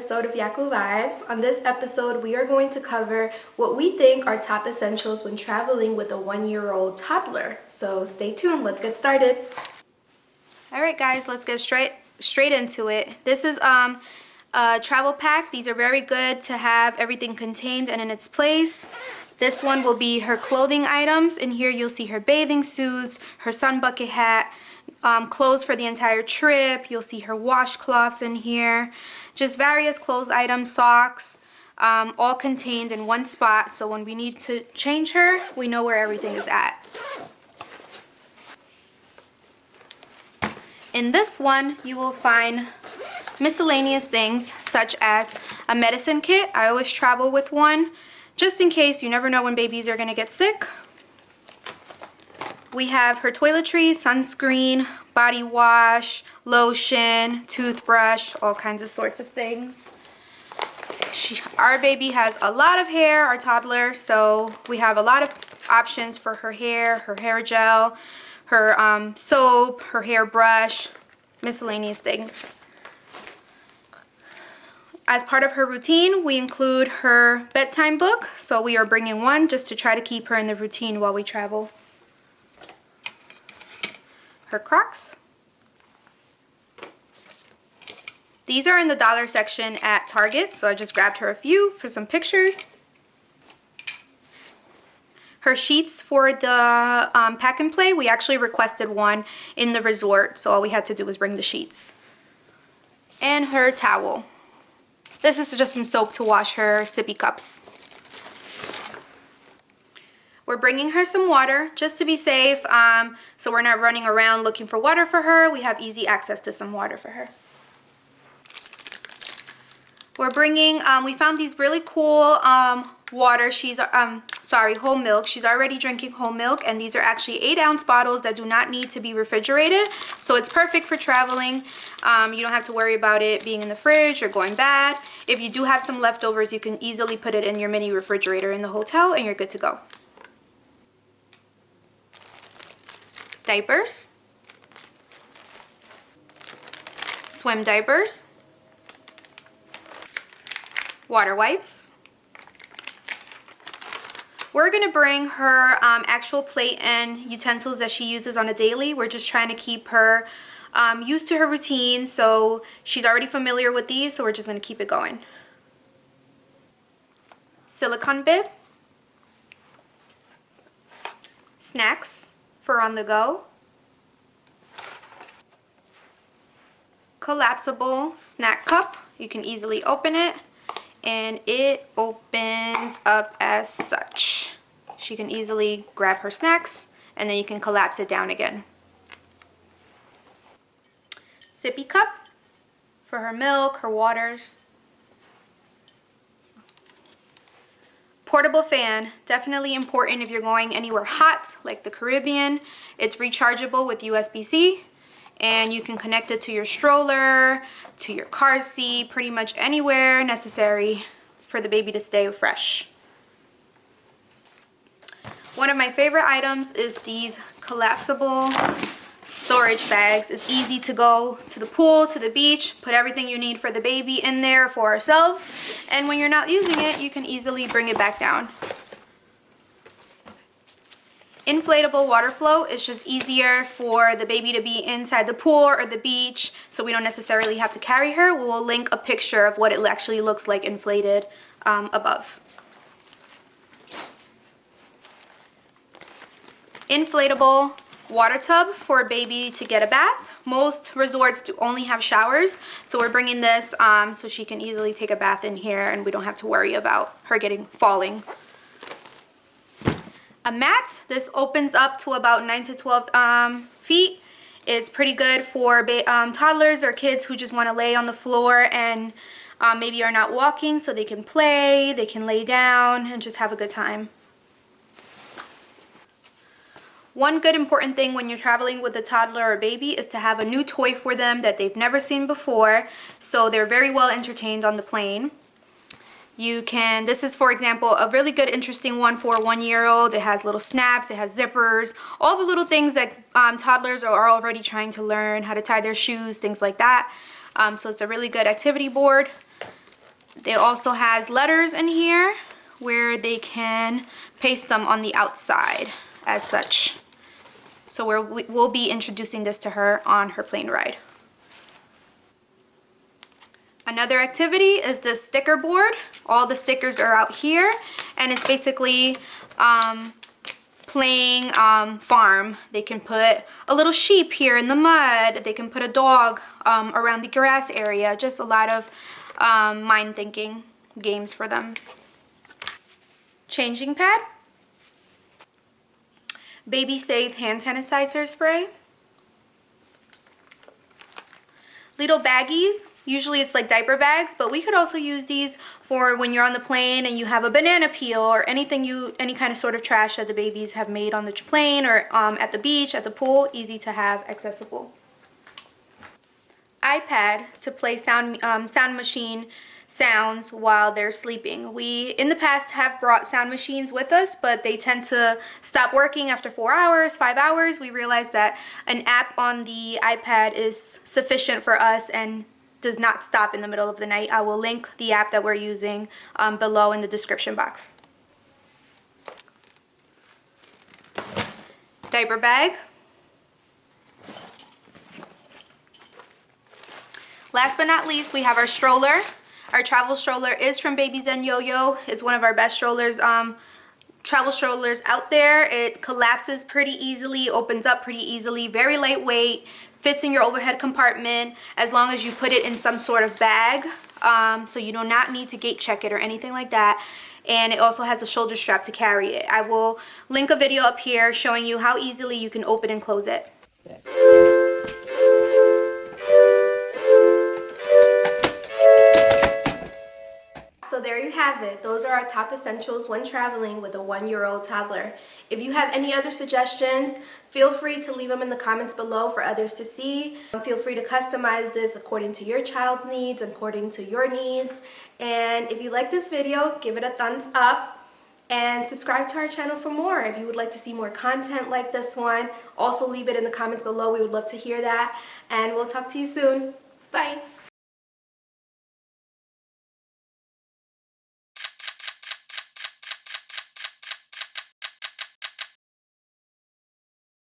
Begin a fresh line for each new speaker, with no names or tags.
episode of Yaku Vibes. On this episode, we are going to cover what we think are top essentials when traveling with a 1-year-old toddler. So stay tuned, let's get started. Alright guys, let's get straight into it. This is a travel pack. These are very good to have everything contained and in its place. This one will be her clothing items. In here you'll see her bathing suits, her sun bucket hat, clothes for the entire trip. You'll see her washcloths in here. Just various clothes items, socks, all contained in one spot. So when we need to change her, we know where everything is at. In this one, you will find miscellaneous things such as a medicine kit. I always travel with one, just in case. You never know when babies are gonna get sick. We have her toiletries, sunscreen, body wash, lotion, toothbrush, all kinds of sorts of things. Our baby has a lot of hair, our toddler, so we have a lot of options for her hair gel, her soap, her hairbrush, miscellaneous things. As part of her routine, we include her bedtime book, so we are bringing one just to try to keep her in the routine while we travel. Her Crocs. These are in the dollar section at Target, so I just grabbed her a few for some pictures. Her sheets for the pack and play, we actually requested one in the resort, so all we had to do was bring the sheets. And her towel. This is just some soap to wash her sippy cups. We're bringing her some water just to be safe, so we're not running around looking for water for her. We have easy access to some water for her. We're bringing, we found these really cool water. Whole milk. She's already drinking whole milk, and these are actually 8-ounce bottles that do not need to be refrigerated. So it's perfect for traveling. You don't have to worry about it being in the fridge or going bad. If you do have some leftovers, you can easily put it in your mini refrigerator in the hotel and you're good to go. Diapers, swim diapers, water wipes. We're gonna bring her actual plate and utensils that she uses on a daily. We're just trying to keep her used to her routine, so she's already familiar with these, so we're just gonna keep it going. Silicone bib, snacks for on the go, collapsible snack cup. You can easily open it and it opens up as such. She can easily grab her snacks and then you can collapse it down again. Sippy cup for her milk, her waters. Portable fan, definitely important if you're going anywhere hot like the Caribbean. It's rechargeable with USB-C and you can connect it to your stroller, to your car seat, pretty much anywhere necessary for the baby to stay fresh. One of my favorite items is these collapsible storage bags. It's easy to go to the pool, to the beach, put everything you need for the baby in there for ourselves, and when you're not using it, you can easily bring it back down. Inflatable water float is just easier for the baby to be inside the pool or the beach, so we don't necessarily have to carry her. We will link a picture of what it actually looks like inflated above. Inflatable water tub for a baby to get a bath. Most resorts do only have showers, so we're bringing this so she can easily take a bath in here and we don't have to worry about her falling. A mat. This opens up to about 9 to 12 feet. It's pretty good for toddlers or kids who just want to lay on the floor and maybe are not walking, so they can play, they can lay down and just have a good time. One good important thing when you're traveling with a toddler or baby is to have a new toy for them that they've never seen before, so they're very well entertained on the plane. This is, for example, a really good interesting one for a 1-year-old. It has little snaps, it has zippers, all the little things that toddlers are already trying to learn, how to tie their shoes, things like that. So it's a really good activity board. They also has letters in here where they can paste them on the outside as such. So we'll be introducing this to her on her plane ride. Another activity is the sticker board. All the stickers are out here, and it's basically playing farm. They can put a little sheep here in the mud. They can put a dog around the grass area. Just a lot of mind thinking games for them. Changing pad. Baby Safe hand sanitizer spray. Little baggies. Usually it's like diaper bags, but we could also use these for when you're on the plane and you have a banana peel or any kind of sort of trash that the babies have made on the plane or at the beach, at the pool. Easy to have, accessible. iPad to play sound machine sounds while they're sleeping. We in the past have brought sound machines with us, but they tend to stop working after 4 hours, 5 hours. We realized that an app on the iPad is sufficient for us and does not stop in the middle of the night. I will link the app that we're using below in the description box. Diaper bag. Last but not least, we have our stroller. Our travel stroller is from Baby Zen Yo-Yo. It's one of our best strollers, travel strollers out there. It collapses pretty easily, opens up pretty easily, very lightweight, fits in your overhead compartment as long as you put it in some sort of bag. So you do not need to gate check it or anything like that. And it also has a shoulder strap to carry it. I will link a video up here showing you how easily you can open and close it. So there you have it. Those are our top essentials when traveling with a 1-year-old toddler. If you have any other suggestions, feel free to leave them in the comments below for others to see. Feel free to customize this according to your child's needs, according to your needs. And if you like this video, give it a thumbs up and subscribe to our channel for more. If you would like to see more content like this one, also leave it in the comments below. We would love to hear that. And we'll talk to you soon. Bye.